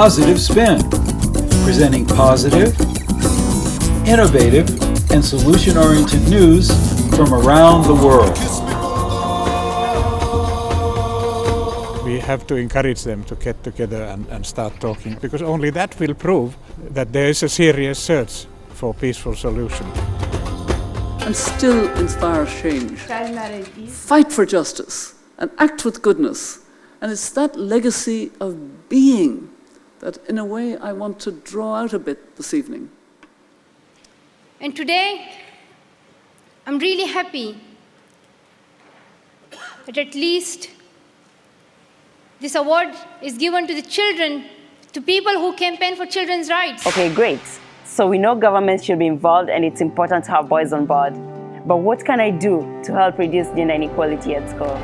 Positive Spin, presenting positive, innovative, and solution-oriented news from around the world. We have to encourage them to get together and start talking, because only that will prove that there is a serious search for peaceful solution. And still inspire change. Fight for justice and act with goodness. And it's that legacy of being that, in a way, I want to draw out a bit this evening. And today, I'm really happy that at least this award is given to the children, to people who campaign for children's rights. Okay, great. So we know government should be involved and it's important to have boys on board. But what can I do to help reduce gender inequality at school?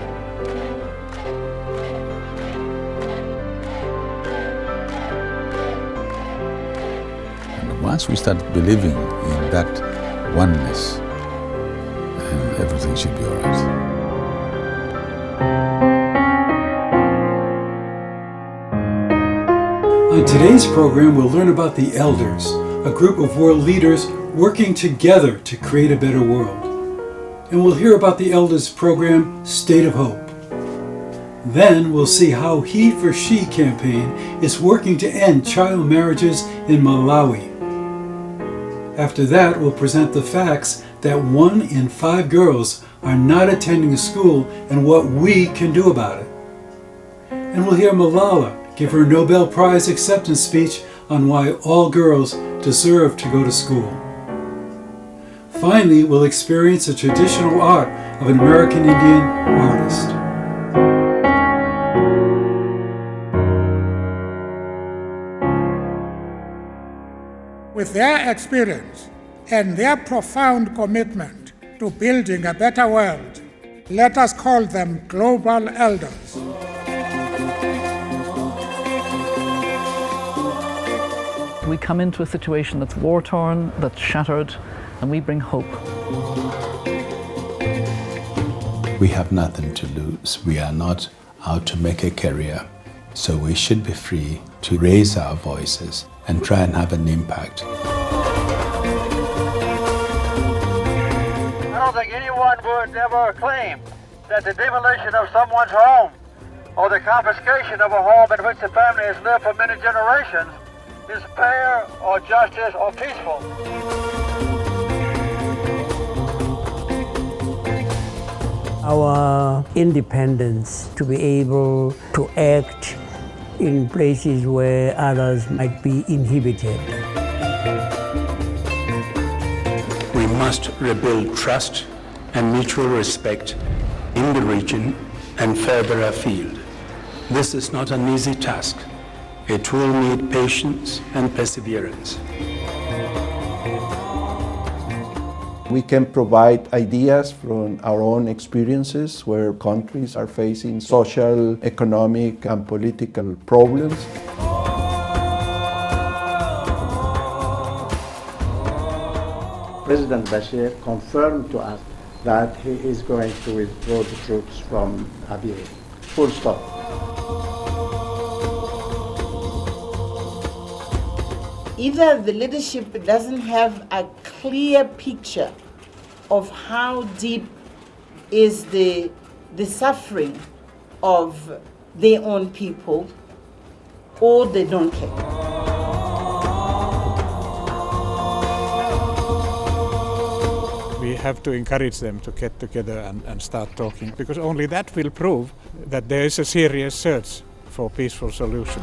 And once we start believing in that oneness, then everything should be all right. On today's program, we'll learn about the Elders, a group of world leaders working together to create a better world. And we'll hear about the Elders program, State of Hope. Then we'll see how HeForShe campaign is working to end child marriages in Malawi. After that, we'll present the facts that 1 in 5 girls are not attending school and what we can do about it. And we'll hear Malala give her Nobel Prize acceptance speech on why all girls deserve to go to school. Finally, we'll experience the traditional art of an American Indian artist. With their experience and their profound commitment to building a better world, let us call them global elders. We come into a situation that's war-torn, that's shattered, and we bring hope. We have nothing to lose. We are not out to make a career. So we should be free to raise our voices and try and have an impact. I don't think anyone would ever claim that the demolition of someone's home or the confiscation of a home in which the family has lived for many generations is fair or justice or peaceful. Our independence to be able to act in places where others might be inhibited. We must rebuild trust and mutual respect in the region and further afield. This is not an easy task. It will need patience and perseverance. We can provide ideas from our own experiences where countries are facing social, economic, and political problems. President Bashir confirmed to us that he is going to withdraw the troops from Abyei. Full stop. Either the leadership doesn't have a clear picture of how deep is the suffering of their own people, or they don't care. We have to encourage them to get together and start talking, because only that will prove that there is a serious search for peaceful solution.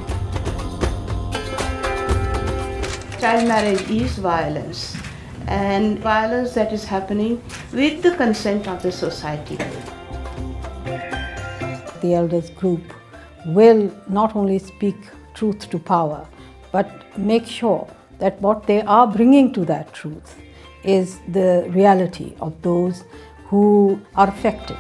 Child marriage is violence, and violence that is happening with the consent of the society. The Elders group will not only speak truth to power, but make sure that what they are bringing to that truth is the reality of those who are affected.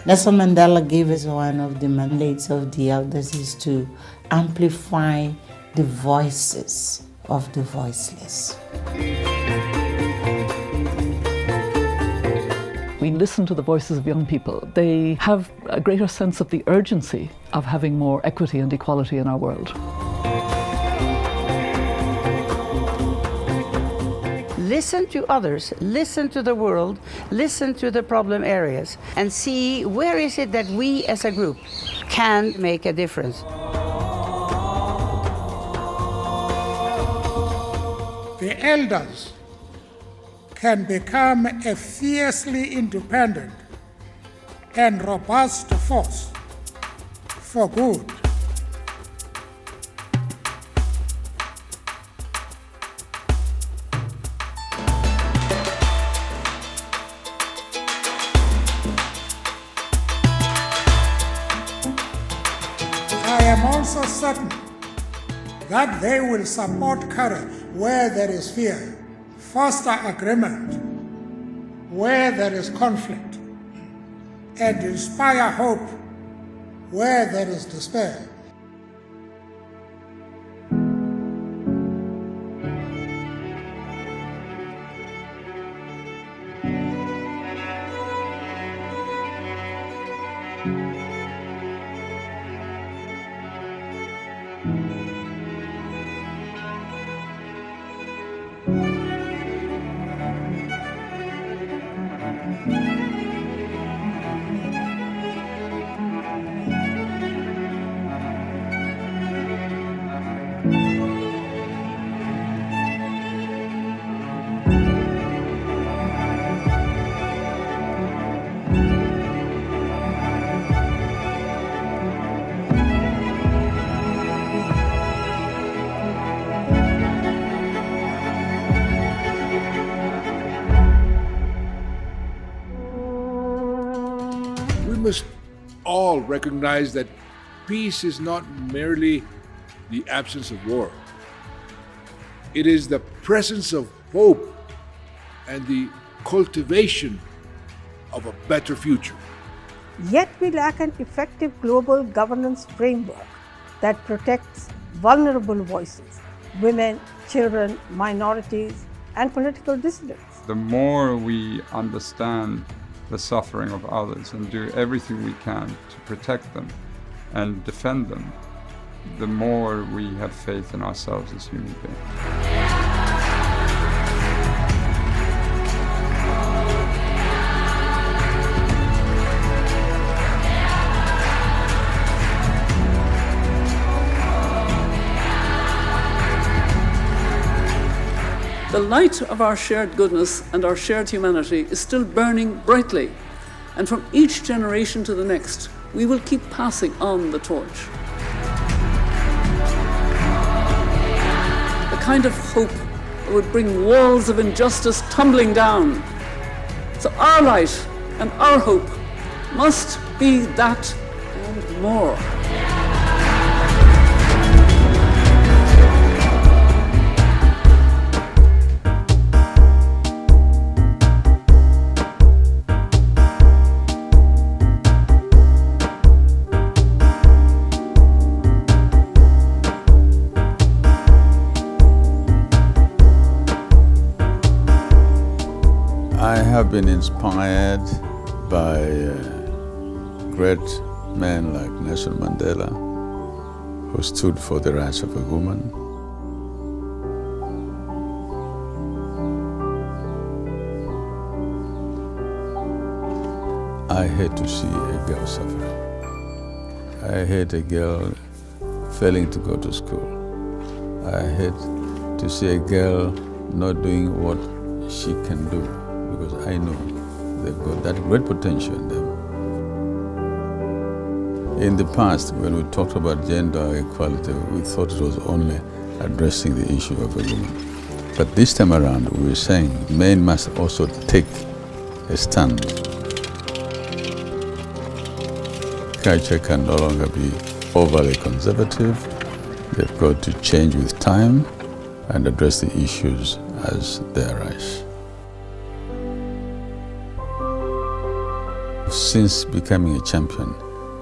Nelson Mandela gave us one of the mandates of the Elders is to amplify the voices of the voiceless. we listen to the voices of young people, they have a greater sense of the urgency of having more equity and equality in our world. Listen to others, listen to the world, listen to the problem areas, and see where is it that we as a group can make a difference. The elders can become a fiercely independent and robust force for good. I am also certain that they will support courage where there is fear, foster agreement where there is conflict, and inspire hope where there is despair. We must all recognize that peace is not merely the absence of war. It is the presence of hope and the cultivation of a better future. Yet we lack an effective global governance framework that protects vulnerable voices, women, children, minorities, and political dissidents. The more we understand the suffering of others and do everything we can to protect them and defend them, the more we have faith in ourselves as human beings. The light of our shared goodness and our shared humanity is still burning brightly, and from each generation to the next, we will keep passing on the torch. The kind of hope that would bring walls of injustice tumbling down. So our light and our hope must be that and more. I have been inspired by great men like Nelson Mandela, who stood for the rights of a woman. I hate to see a girl suffering. I hate a girl failing to go to school. I hate to see a girl not doing what she can do, because I know they've got that great potential in them. In the past, when we talked about gender equality, we thought it was only addressing the issue of a woman. But this time around, we're saying men must also take a stand. Culture can no longer be overly conservative. They've got to change with time and address the issues as they arise. Since becoming a champion,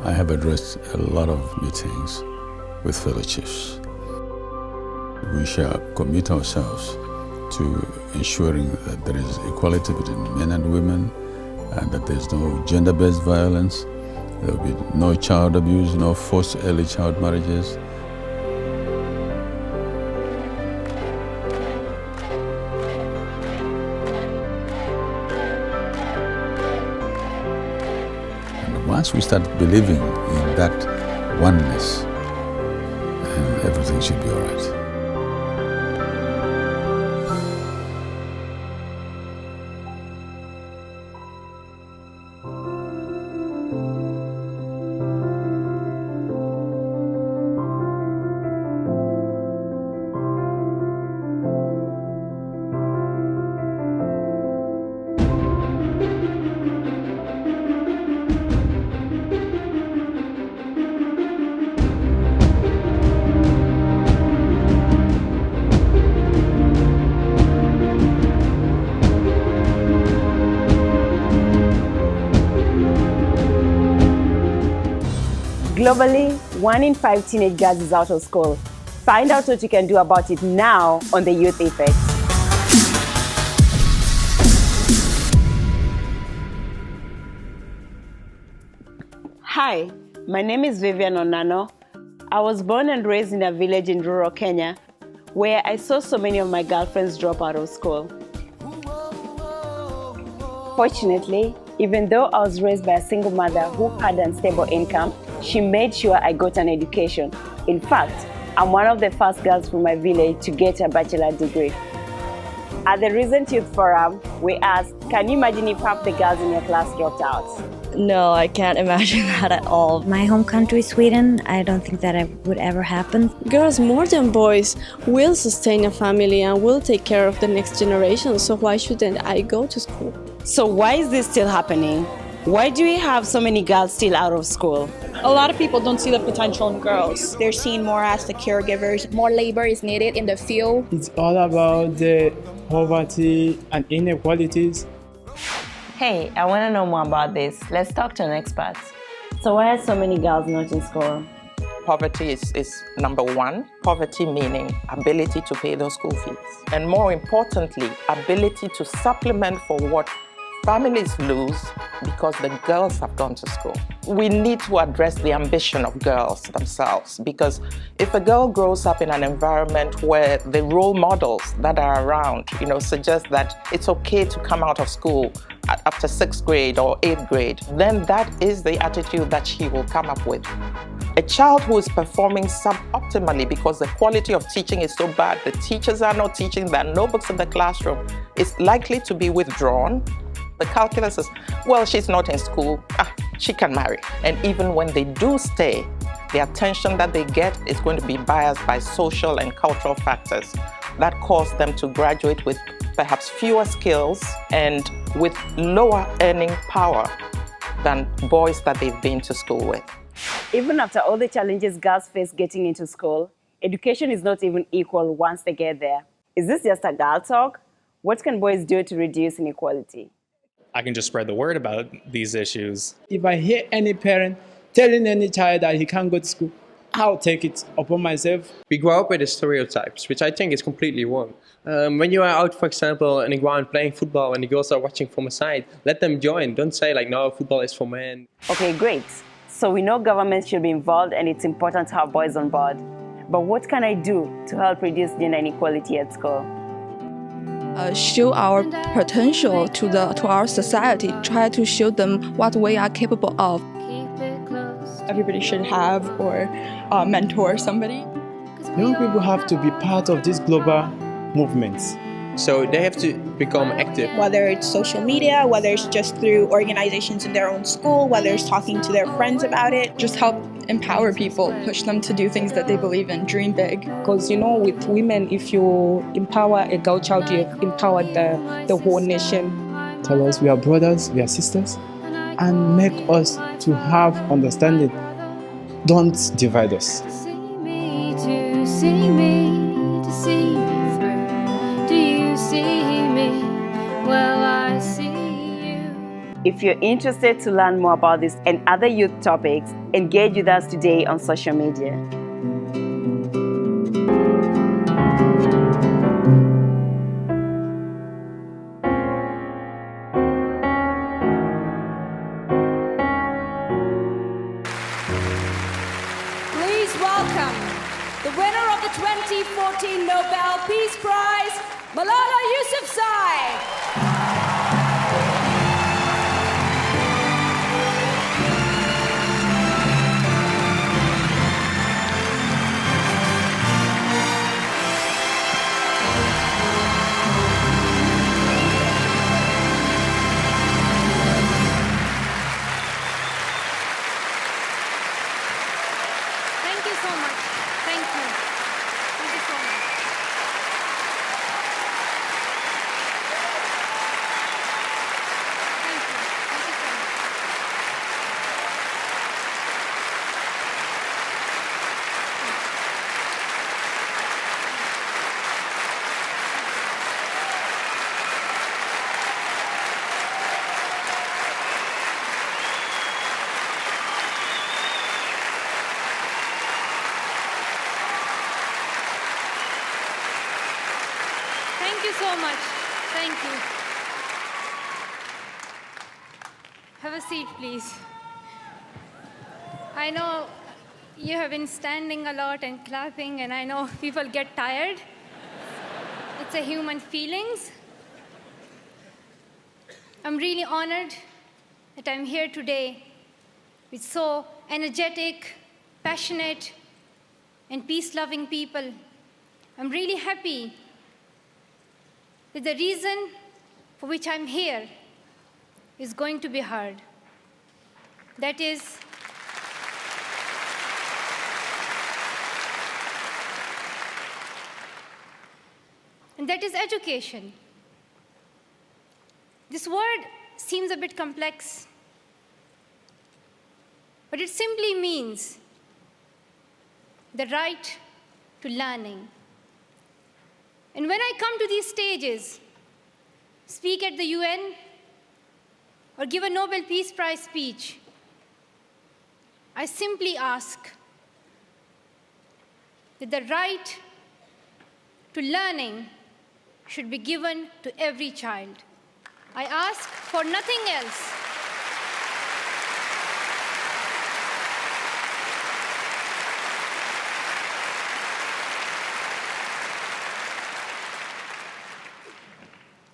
I have addressed a lot of meetings with fellow chiefs. We shall commit ourselves to ensuring that there is equality between men and women, and that there's no gender-based violence, there will be no child abuse, no forced early child marriages. And once we start believing in that oneness, then everything should be all right. Globally, 1 in 5 teenage girls is out of school. Find out what you can do about it now on the Youth Effect. Hi, my name is Vivian Onano. I was born and raised in a village in rural Kenya, where I saw so many of my girlfriends drop out of school. Fortunately, even though I was raised by a single mother who had an unstable income, she made sure I got an education. In fact, I'm one of the first girls from my village to get a bachelor's degree. At the recent Youth Forum, we asked, can you imagine if half the girls in your class dropped out? No, I can't imagine that at all. My home country, Sweden, I don't think that it would ever happen. Girls more than boys will sustain a family and will take care of the next generation, so why shouldn't I go to school? So why is this still happening? Why do we have so many girls still out of school? A lot of people don't see the potential in girls. They're seen more as the caregivers. More labor is needed in the field. It's all about the poverty and inequalities. Hey, I want to know more about this. Let's talk to an expert. So why are so many girls not in school? Poverty is number one. Poverty meaning ability to pay those school fees. And more importantly, ability to supplement for what families lose because the girls have gone to school. We need to address the ambition of girls themselves, because if a girl grows up in an environment where the role models that are around, suggest that it's okay to come out of school after 6th grade or 8th grade, then that is the attitude that she will come up with. A child who is performing suboptimally because the quality of teaching is so bad, the teachers are not teaching, there are no books in the classroom, is likely to be withdrawn. The calculus is, well, she's not in school, she can marry. And even when they do stay, the attention that they get is going to be biased by social and cultural factors that cause them to graduate with perhaps fewer skills and with lower earning power than boys that they've been to school with. Even after all the challenges girls face getting into school, education is not even equal once they get there. Is this just a girl talk? What can boys do to reduce inequality? I can just spread the word about these issues. If I hear any parent telling any child that he can't go to school, I'll take it upon myself. We grow up with the stereotypes, which I think is completely wrong. When you are out, for example, on the ground playing football and the girls are watching from a side, let them join. Don't say like, no, football is for men. Okay, great. So we know government should be involved and it's important to have boys on board. But what can I do to help reduce gender inequality at school? Show our potential to our society, try to show them what we are capable of. Everybody should have or mentor somebody. Young people have to be part of these global movements. So they have to become active. Whether it's social media, whether it's just through organizations in their own school, whether it's talking to their friends about it. Just help empower people, push them to do things that they believe in, dream big. Because with women, if you empower a girl child, you have empowered the whole nation. Tell us we are brothers, we are sisters, and make us to have understanding. Don't divide us. To see me through. Do you see me? Well, I see you. If you're interested to learn more about this and other youth topics, engage with us today on social media. Thank you so much. Thank you. Have a seat, please. I know you have been standing a lot and clapping, and I know people get tired. It's a human feelings. I'm really honored that I'm here today with so energetic, passionate, and peace-loving people. I'm really happy that the reason for which I'm here is going to be heard. That is, and that is education. This word seems a bit complex, but it simply means the right to learning. And when I come to these stages, speak at the UN, or give a Nobel Peace Prize speech, I simply ask that the right to learning should be given to every child. I ask for nothing else.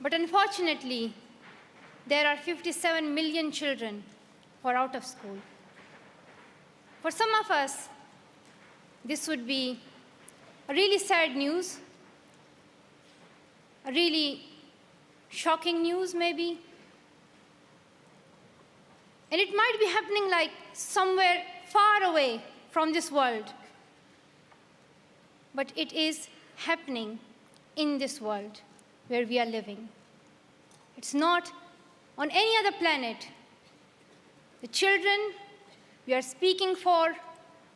But unfortunately, there are 57 million children who are out of school. For some of us, this would be a really sad news, a really shocking news maybe. And it might be happening like somewhere far away from this world. But it is happening in this world where we are living. It's not on any other planet. The children we are speaking for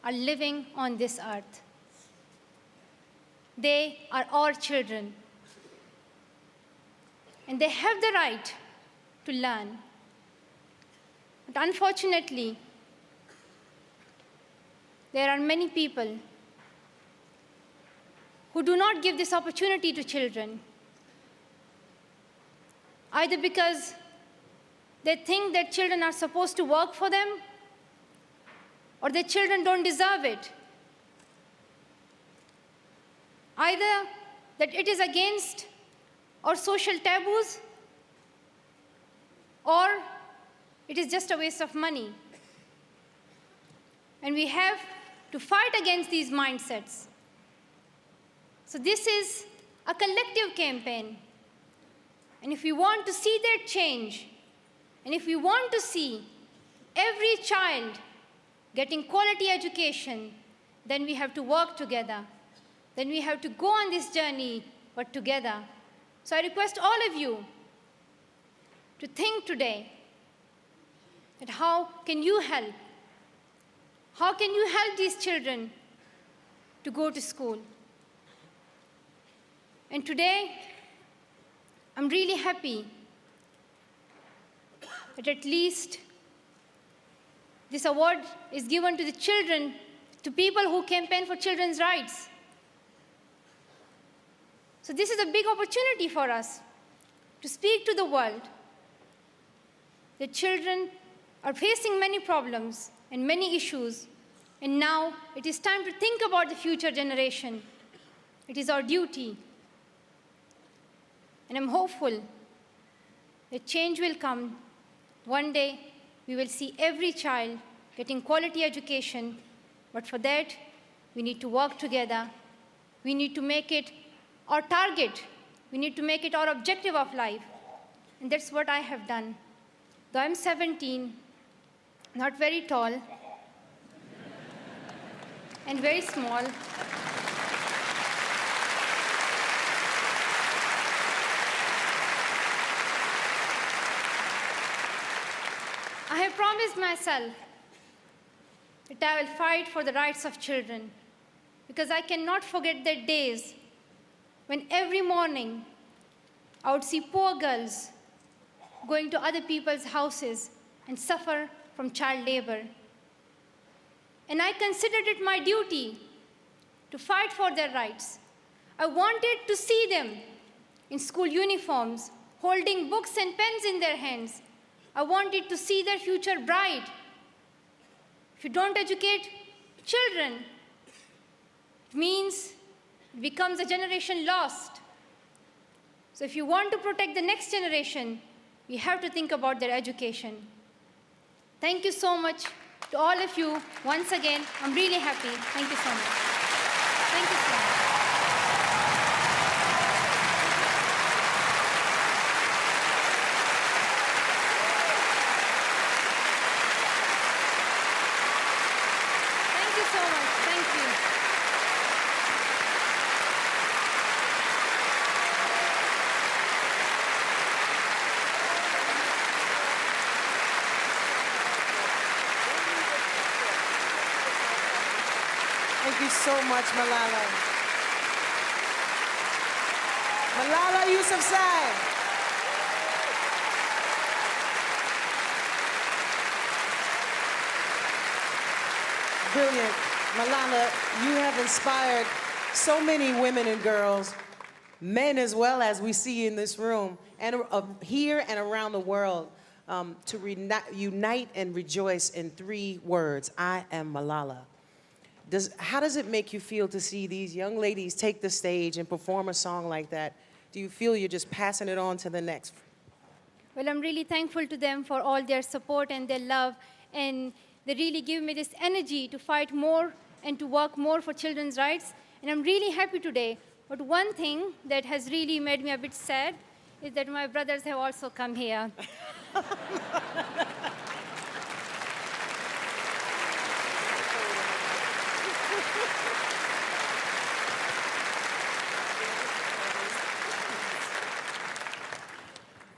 are living on this earth. They are our children. And they have the right to learn. But unfortunately, there are many people who do not give this opportunity to children, either because they think that children are supposed to work for them, or that children don't deserve it. Either that it is against our social taboos, or it is just a waste of money. And we have to fight against these mindsets. So this is a collective campaign. And if we want to see that change, and if we want to see every child getting quality education, then we have to work together. Then we have to go on this journey, but together. So I request all of you to think today that how can you help? How can you help these children to go to school? And today, I'm really happy that at least this award is given to the children, to people who campaign for children's rights. So this is a big opportunity for us to speak to the world. The children are facing many problems and many issues, and now it is time to think about the future generation. It is our duty. And I'm hopeful that change will come. One day, we will see every child getting quality education, but for that, we need to work together. We need to make it our target. We need to make it our objective of life. And that's what I have done. Though I'm 17, not very tall, and very small, I have promised myself that I will fight for the rights of children, because I cannot forget the days when every morning I would see poor girls going to other people's houses and suffer from child labor. And I considered it my duty to fight for their rights. I wanted to see them in school uniforms, holding books and pens in their hands. I wanted to see their future bright. If you don't educate children, it means it becomes a generation lost. So if you want to protect the next generation, we have to think about their education. Thank you so much to all of you. Once again, I'm really happy. Thank you so much. Thank you so much. Thank you so much. Thank you. Thank you so much, Malala. Malala Yousafzai. Brilliant. Malala, you have inspired so many women and girls, men as well as we see in this room, and here and around the world, to unite and rejoice in 3 words: I am Malala. How does it make you feel to see these young ladies take the stage and perform a song like that? Do you feel you're just passing it on to the next? Well, I'm really thankful to them for all their support and their love, and they really give me this energy to fight more and to work more for children's rights. And I'm really happy today. But one thing that has really made me a bit sad is that my brothers have also come here.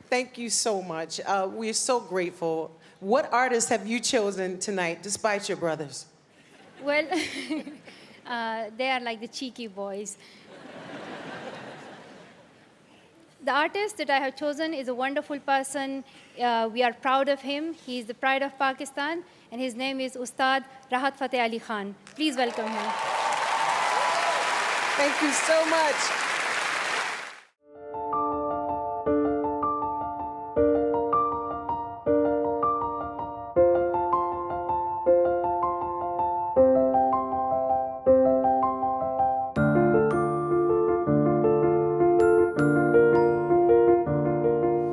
Thank you so much. We're so grateful. What artists have you chosen tonight, despite your brothers? Well, they are like the cheeky boys. The artist that I have chosen is a wonderful person. We are proud of him. He is the pride of Pakistan, and his name is Ustad Rahat Fateh Ali Khan. Please welcome him. Thank you so much.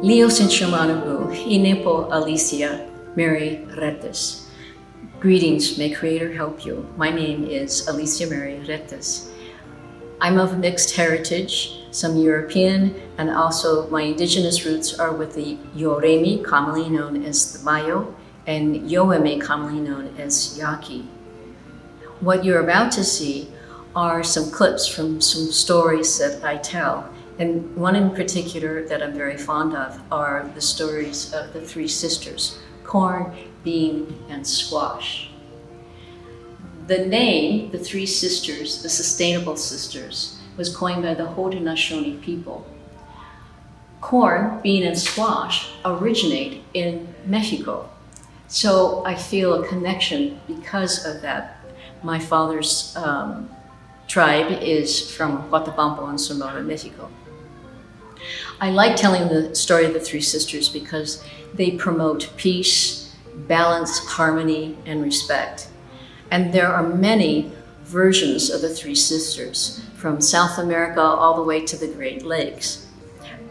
Leo Sinchumanabu, Inepo Alicia, Mary Retes. Greetings, may Creator help you. My name is Alicia Mary Retes. I'm of mixed heritage, some European, and also my indigenous roots are with the Yoremi, commonly known as the Mayo, and Yoeme, commonly known as Yaqui. What you're about to see are some clips from some stories that I tell. And one in particular that I'm very fond of are the stories of the 3 sisters, corn, bean, and squash. The name, the 3 sisters, the Sustainable Sisters, was coined by the Haudenosaunee people. Corn, bean, and squash originate in Mexico. So I feel a connection because of that. My father's tribe is from Huatabampo and Sonora, Mexico. I like telling the story of the 3 sisters because they promote peace, balance, harmony, and respect. And there are many versions of the 3 sisters, from South America all the way to the Great Lakes.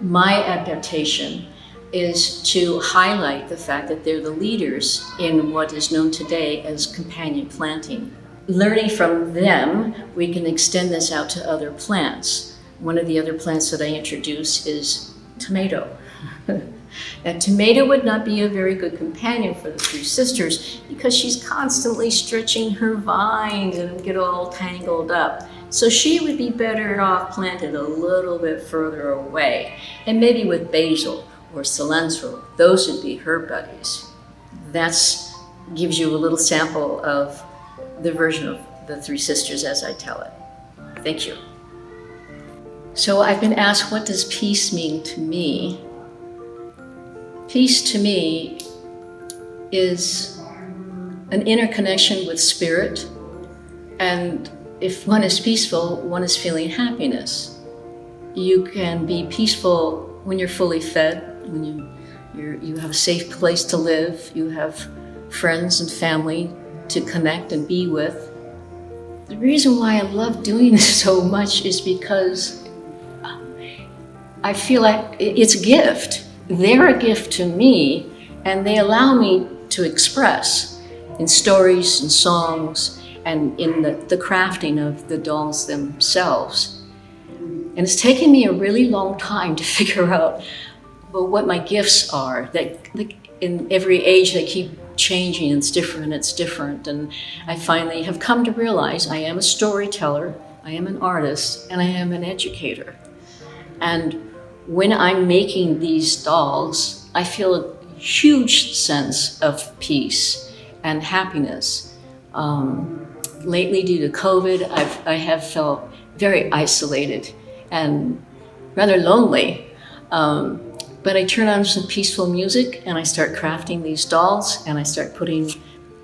My adaptation is to highlight the fact that they're the leaders in what is known today as companion planting. Learning from them, we can extend this out to other plants. One of the other plants that I introduce is tomato. Now, tomato would not be a very good companion for the 3 sisters because she's constantly stretching her vines and get all tangled up. So she would be better off planted a little bit further away, and maybe with basil or cilantro. Those would be her buddies. That gives you a little sample of the version of the 3 sisters as I tell it. Thank you. So I've been asked, what does peace mean to me? Peace to me is an inner connection with spirit, and if one is peaceful, one is feeling happiness. you can be peaceful when you're fully fed, when you have a safe place to live, you have friends and family to connect and be with. The reason why I love doing this so much is because I feel like it's a gift. They're a gift to me, and they allow me to express in stories and songs and in the crafting of the dolls themselves. And it's taken me a really long time to figure out what my gifts are. That in every age they keep changing, it's different. And I finally have come to realize I am a storyteller, I am an artist, and I am an educator. And when I'm making these dolls, I feel a huge sense of peace and happiness. Lately, due to COVID, I have felt very isolated and rather lonely. But I turn on some peaceful music and I start crafting these dolls, and I start putting,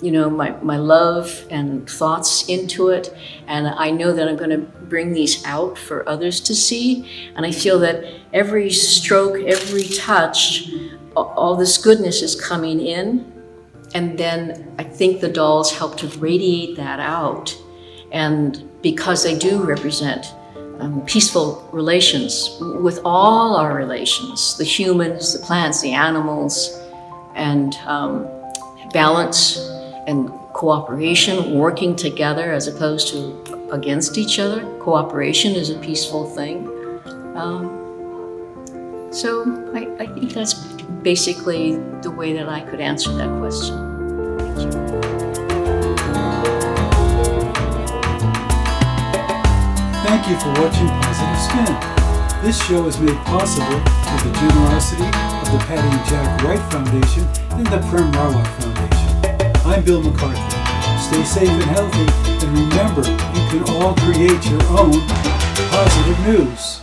my love and thoughts into it. And I know that I'm going to bring these out for others to see. And I feel that every stroke, every touch, all this goodness is coming in. And then I think the dolls help to radiate that out. And because they do represent peaceful relations with all our relations, the humans, the plants, the animals, and balance and cooperation, working together as opposed to against each other. Cooperation is a peaceful thing. So I think that's basically the way that I could answer that question. Thank you. Thank you for watching Positive Spin. This show is made possible through the generosity of the Patty and Jack Wright Foundation and the Prem Rawat Foundation. I'm Bill McCarthy. Stay safe and healthy, and remember, you can all create your own positive news.